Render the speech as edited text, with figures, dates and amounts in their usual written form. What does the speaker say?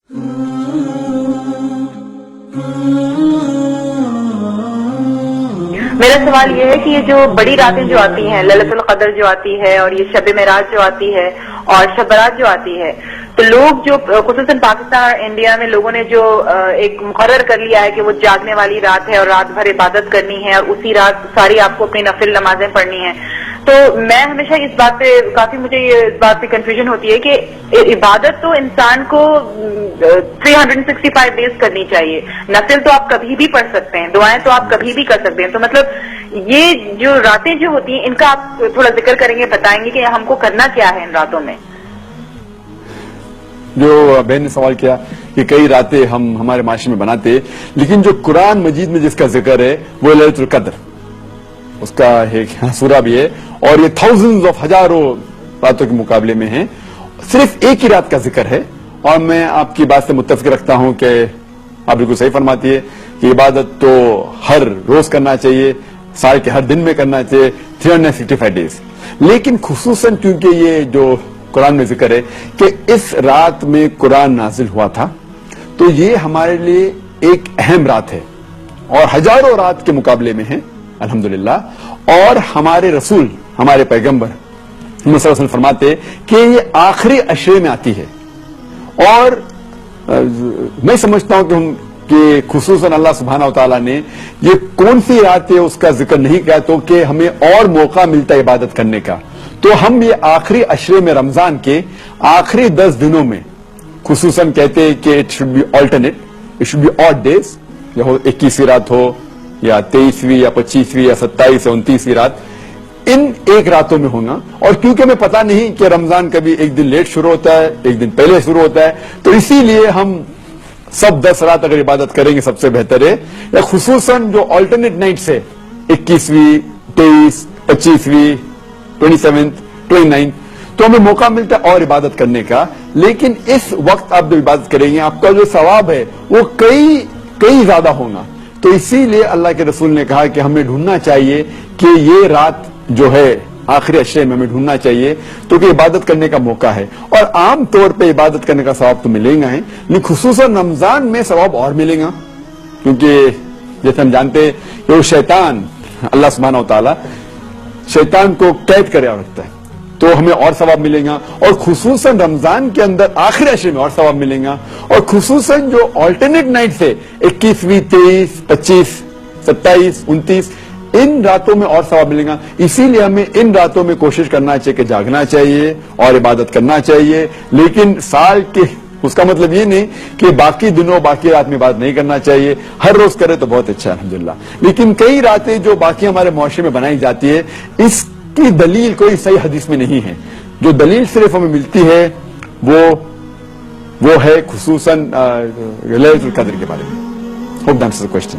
میرا سوال یہ ہے کہ یہ جو بڑی راتیں جو آتی ہیں، لیلۃ القدر جو آتی ہے اور یہ شب معراج جو آتی ہے اور شب برات جو آتی ہے، تو لوگ جو خصوصاً پاکستان اور انڈیا میں لوگوں نے جو ایک مقرر کر لیا ہے کہ وہ جاگنے والی رات ہے اور رات بھر عبادت کرنی ہے اور اسی رات ساری آپ کو اپنی نفل نمازیں پڑھنی ہیں، تو میں ہمیشہ اس بات پہ کافی مجھے اس بات پہ کنفیوژن ہوتی ہے کہ عبادت تو انسان کو 365 ڈیز کرنی چاہیے، نفل تو آپ کبھی بھی پڑھ سکتے ہیں، دعائیں تو آپ کبھی بھی کر سکتے ہیں، تو مطلب یہ جو راتیں جو ہوتی ہیں ان کا آپ تھوڑا ذکر کریں گے، بتائیں گے کہ ہم کو کرنا کیا ہے ان راتوں میں؟ جو بہن نے سوال کیا کہ کئی راتیں ہم ہمارے معاشرے میں بناتے، لیکن جو قرآن مجید میں جس کا ذکر ہے وہ لیلۃ القدر، اس کا ایک سورہ بھی ہے اور یہ تھاؤزنڈز آف ہزاروں راتوں کے مقابلے میں ہیں، صرف ایک ہی رات کا ذکر ہے، اور میں آپ کی بات سے متفق رکھتا ہوں کہ آپ بالکل صحیح فرماتی ہے کہ عبادت تو ہر روز کرنا چاہیے، سال کے ہر دن میں کرنا چاہیے، 365 ڈیز، لیکن خصوصاً کیونکہ یہ جو قرآن میں ذکر ہے کہ اس رات میں قرآن نازل ہوا تھا، تو یہ ہمارے لیے ایک اہم رات ہے اور ہزاروں رات کے مقابلے میں ہے الحمدللہ، اور ہمارے رسول ہمارے پیغمبر محمد صلی اللہ علیہ وسلم فرماتے کہ یہ آخری عشرے میں آتی ہے، اور میں سمجھتا ہوں کہ خصوصاً اللہ سبحانہ وتعالیٰ نے یہ کون سی رات ہے اس کا ذکر نہیں کیا تو کہ ہمیں اور موقع ملتا ہے عبادت کرنے کا، تو ہم یہ آخری عشرے میں رمضان کے آخری 10 دنوں میں خصوصاً کہتے ہیں کہ it should be alternate, it should be odd days, یا 21ویں رات ہو یا 23ویں یا 25ویں یا 27 یا 29ویں رات، ان ایک راتوں میں ہونا، اور کیونکہ ہمیں پتا نہیں کہ رمضان کبھی ایک دن لیٹ شروع ہوتا ہے ایک دن پہلے شروع ہوتا ہے، تو اسی لیے ہم سب 10 رات اگر عبادت کریں گے سب سے بہتر ہے، یا خصوصاً جو آلٹرنیٹ نائٹس ہے 21ویں 23 25ویں 27 29، تو ہمیں موقع ملتا ہے اور عبادت کرنے کا، لیکن اس وقت آپ جو عبادت کریں گے آپ کا جو ثواب ہے وہ کئی زیادہ ہوگا، تو اسی لیے اللہ کے رسول نے کہا کہ ہمیں ڈھونڈنا چاہیے کہ یہ رات جو ہے آخری عشرے میں ہمیں ڈھونڈنا چاہیے تو کہ عبادت کرنے کا موقع ہے، اور عام طور پہ عبادت کرنے کا ثواب تو ملے گا ہی، لیکن خصوصاً رمضان میں ثواب اور ملے گا، کیونکہ جیسے ہم جانتے ہیں کہ وہ شیطان اللہ سبحانہ وتعالی شیطان کو قید کرے رکھتا ہے، تو ہمیں اور ثواب ملے گا، اور خصوصاً رمضان کے اندر آخری عشرے میں اور ثواب ملے گا، اور خصوصاً جو آلٹرنیٹ نائٹ ہے 21ویں 23 25 27 29، ان راتوں میں اور ثواب ملے گا، اسی لیے ہمیں ان راتوں میں کوشش کرنا چاہیے کہ جاگنا چاہیے اور عبادت کرنا چاہیے، لیکن سال کے اس کا مطلب یہ نہیں کہ باقی دنوں باقی رات میں عبادت نہیں کرنا چاہیے، ہر روز کرے تو بہت اچھا ہے الحمدللہ، لیکن کئی راتیں جو باقی ہمارے معاشرے میں بنائی جاتی ہے اس کی دلیل کوئی صحیح حدیث میں نہیں ہے، جو دلیل صرف ہمیں ملتی ہے وہ ہے خصوصاً لیلۃ القدر کے بارے میں۔ Hope that's the question.